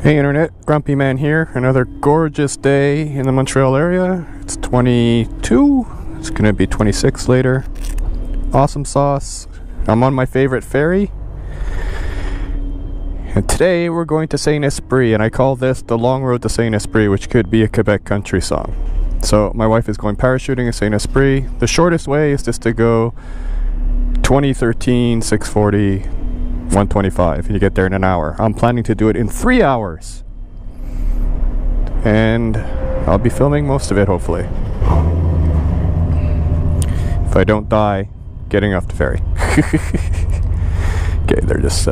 Hey Internet, Grumpy Man here. Another gorgeous day in the Montreal area. It's 22. It's gonna be 26 later. Awesome sauce. I'm on my favorite ferry. And today we're going to Saint Esprit, and I call this the Long Road to Saint Esprit, which could be a Quebec country song. So my wife is going parachuting at Saint Esprit. The shortest way is just to go 2013, 640, 125, and you get there in an hour. I'm planning to do it in 3 hours, and I'll be filming most of it, hopefully, if I don't die getting off the ferry. Okay, they're just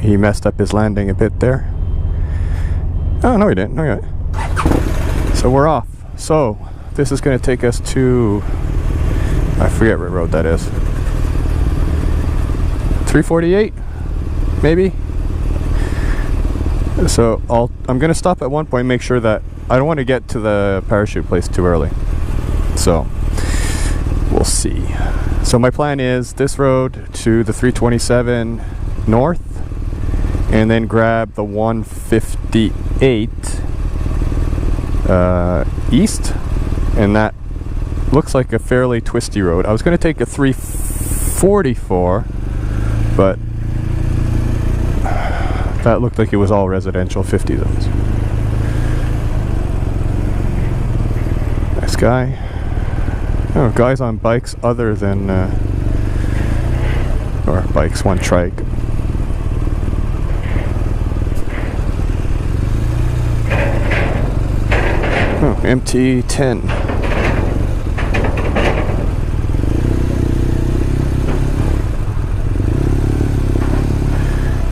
he messed up his landing a bit there. Oh no, he didn't. Okay, so we're off. So this is going to take us to, I forget what road that is. 348 maybe. So I'm gonna stop at one point, make sure that I don't want to get to the parachute place too early, so we'll see. So my plan is this road to the 327 north, and then grab the 158 east, and that looks like a fairly twisty road. I was going to take a 344, but that looked like it was all residential 50 zones. Nice guy. Oh, guys on bikes other than or bikes, one trike. Oh, MT10.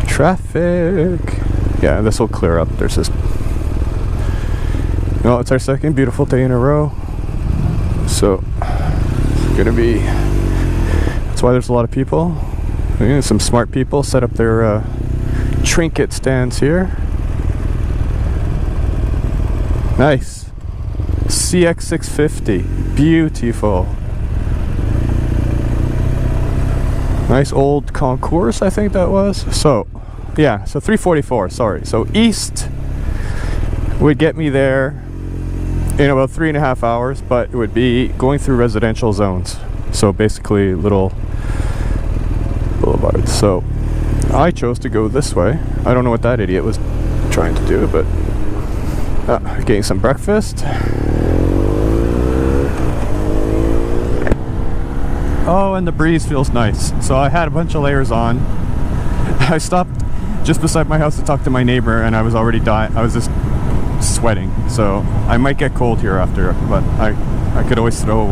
Traffic. Yeah, this will clear up. There's this. No, it's our second beautiful day in a row. So it's gonna be. That's why there's a lot of people. Some smart people set up their trinket stands here. Nice. CX650. Beautiful. Nice old concourse, I think that was. So yeah, so 344, sorry. So east would get me there in about 3.5 hours, but it would be going through residential zones. So basically little boulevards. So I chose to go this way. I don't know what that idiot was trying to do, but getting some breakfast. Oh, and the breeze feels nice. So I had a bunch of layers on. I stopped just beside my house to talk to my neighbor, and I was already dying. I was just sweating. So I might get cold here after, but I could always throw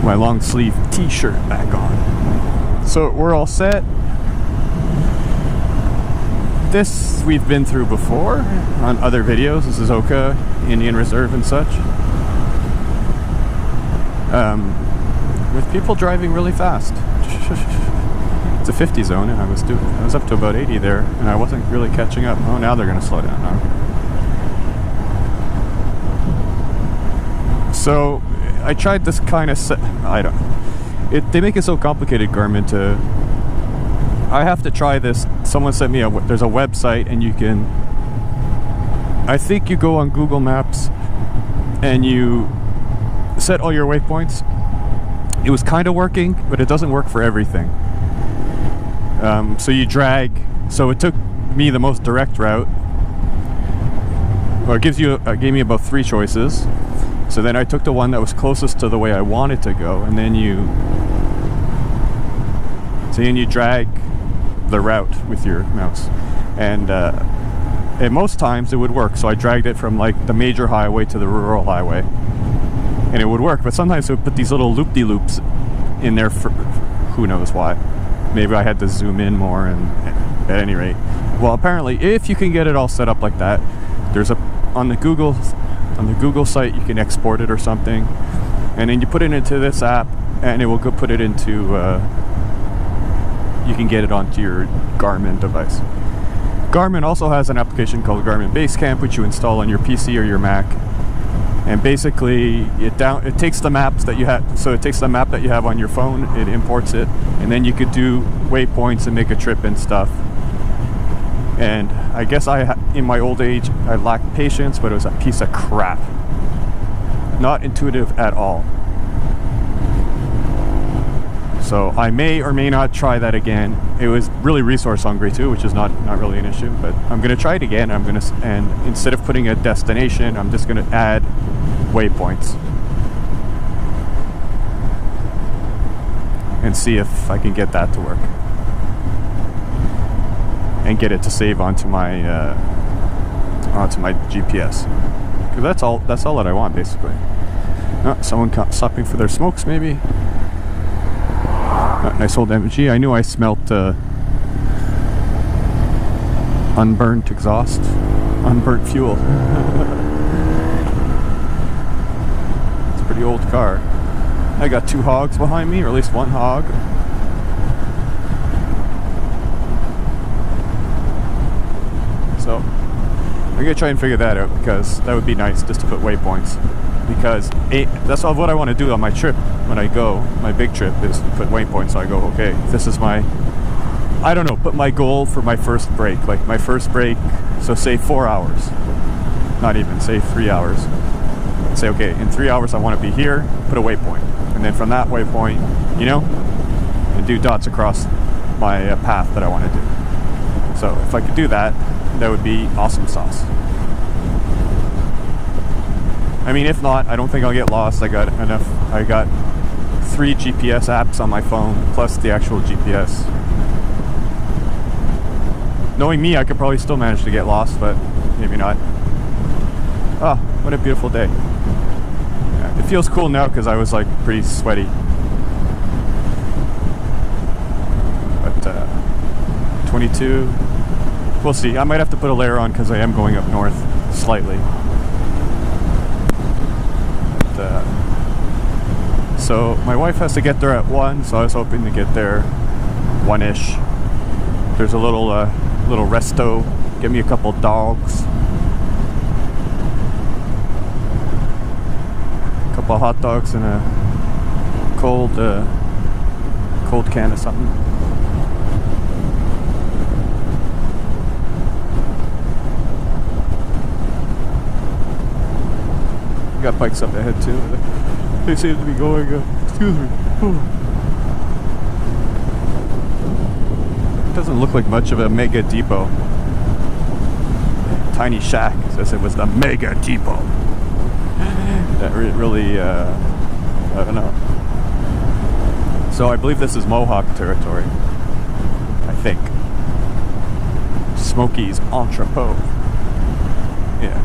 my long sleeve t-shirt back on. So we're all set. This we've been through before on other videos. This is Oka Indian Reserve and such. With people driving really fast. It's a 50 zone, and I was up to about 80 there, and I wasn't really catching up. Oh, now they're going to slow down. Okay. So I tried this kind of they make it so complicated, Garmin, to. I have to try this. Someone sent me there's a website, and you can. I think you go on Google Maps, and you set all your waypoints. It was kind of working, but it doesn't work for everything. So you drag. So it took me the most direct route. Or it gave me about 3 choices. So then I took the one that was closest to the way I wanted to go, and then you drag the route with your mouse. And most times it would work. So I dragged it from like the major highway to the rural highway, and it would work. But sometimes it would put these little loop-de-loops in there for who knows why. Maybe I had to zoom in more, and at any rate. Well, apparently if you can get it all set up like that, there's on the Google site you can export it or something, and then you put it into this app, and it will go put it into you can get it onto your Garmin device. Garmin also has an application called Garmin Basecamp, which you install on your PC or your Mac. And basically it takes the maps that you have, so it takes the map that you have on your phone, it imports it, and then you could do waypoints and make a trip and stuff And I guess in my old age, I lacked patience, but it was a piece of crap. Not intuitive at all. So I may or may not try that again. It was really resource hungry too, which is not really an issue, but I'm gonna try it again. And instead of putting a destination, I'm just gonna add waypoints and see if I can get that to work and get it to save onto my GPS. Because that's all that I want basically. Someone stopping for their smokes maybe. Nice old MG. I knew I smelt unburnt exhaust, unburnt fuel. It's a pretty old car. I got 2 hogs behind me, or at least 1 hog. So I'm gonna try and figure that out, because that would be nice just to put waypoints. Because that's all what I want to do on my trip when I go. My big trip is put waypoints. So I go, okay, this is my, I don't know, put my goal for my first break. Like my first break, so say 4 hours. Not even, say 3 hours. Say, okay, in 3 hours I want to be here, put a waypoint. And then from that waypoint, and do dots across my path that I want to do. So if I could do that, that would be awesome sauce. I mean, if not, I don't think I'll get lost. I got 3 GPS apps on my phone, plus the actual GPS. Knowing me, I could probably still manage to get lost, but maybe not. Oh, what a beautiful day. Yeah, it feels cool now because I was like pretty sweaty. But 22, we'll see. I might have to put a layer on because I am going up north slightly. So my wife has to get there at 1, so I was hoping to get there 1-ish. There's a little resto. Get me a couple dogs, a couple of hot dogs, and a cold can of something. Got bikes up ahead too. They seem to be going, excuse me. It doesn't look like much of a mega depot. Tiny shack says it was the mega depot. That really, I don't know. So I believe this is Mohawk territory. I think. Smokey's Entrepot. Yeah.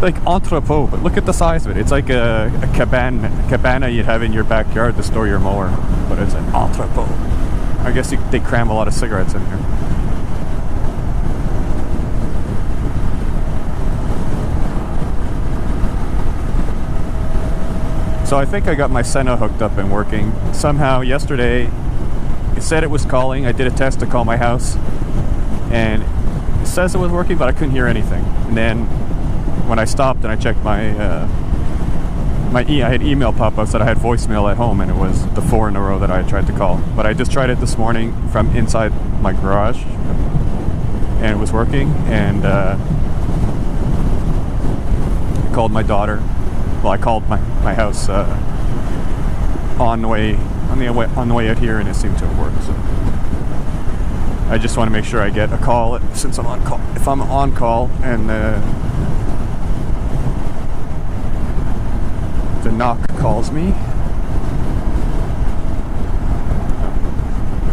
Like entrepot, but look at the size of it. It's like a cabana you'd have in your backyard to store your mower, but it's an entrepot. I guess they cram a lot of cigarettes in here. So I think I got my Senna hooked up and working. Somehow yesterday, it said it was calling. I did a test to call my house, and it says it was working, but I couldn't hear anything. And then when I stopped and I checked I had email pop-ups that I had voicemail at home, and it was the 4 in a row that I had tried to call. But I just tried it this morning from inside my garage, and it was working. And I called my daughter. Well, I called my house on the way out here, and it seemed to have worked. So I just want to make sure I get a call since I'm on call. If I'm on call and the knock calls me.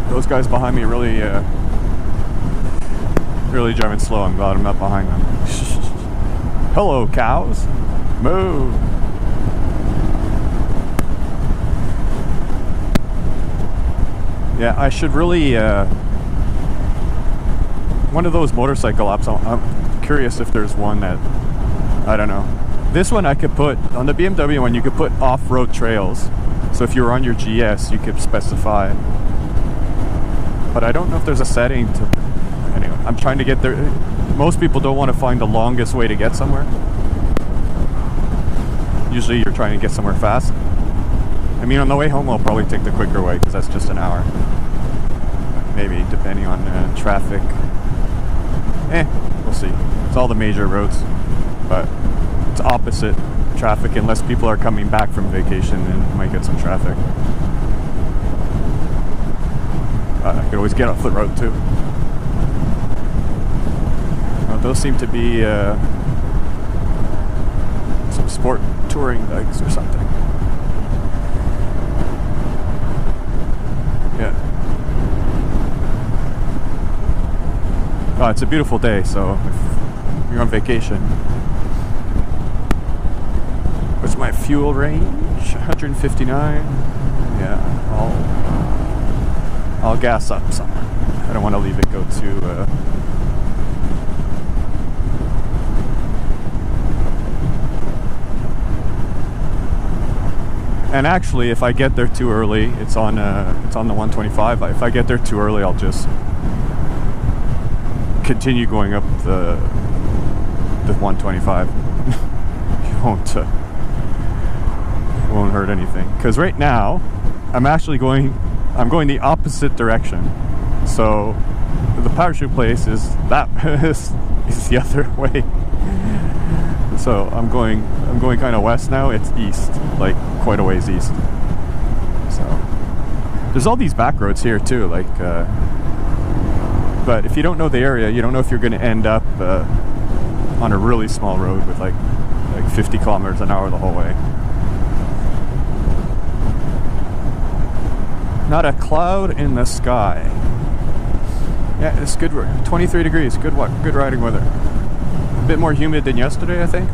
Those guys behind me really driving slow. I'm glad I'm not behind them. Hello, cows. Moo. Yeah, I should really one of those motorcycle apps. I'm curious if there's one that, I don't know. This one I could put, on the BMW one, you could put off-road trails. So if you're on your GS, you could specify. But I don't know if there's a setting to, anyway, I'm trying to get there. Most people don't want to find the longest way to get somewhere. Usually you're trying to get somewhere fast. I mean, on the way home, I'll probably take the quicker way because that's just an hour. Maybe, depending on traffic. we'll see. It's all the major roads, but it's opposite traffic unless people are coming back from vacation, and you might get some traffic. I could always get off the road too. Well, those seem to be some sport touring bikes or something. Yeah. Oh, it's a beautiful day, so if you're on vacation. What's my fuel range? 159. Yeah, I'll gas up some. I don't want to leave it go too. And actually, if I get there too early, it's on the 125. If I get there too early, I'll just continue going up the 125. You won't hurt anything. Because right now, I'm going the opposite direction. So the parachute place is is the other way. So I'm going kind of west now. It's east, like quite a ways east. So there's all these back roads here too, like. But if you don't know the area, you don't know if you're going to end up on a really small road with like 50 kilometers an hour the whole way. Not a cloud in the sky. Yeah, it's good. 23 degrees. Good riding weather. A bit more humid than yesterday, I think.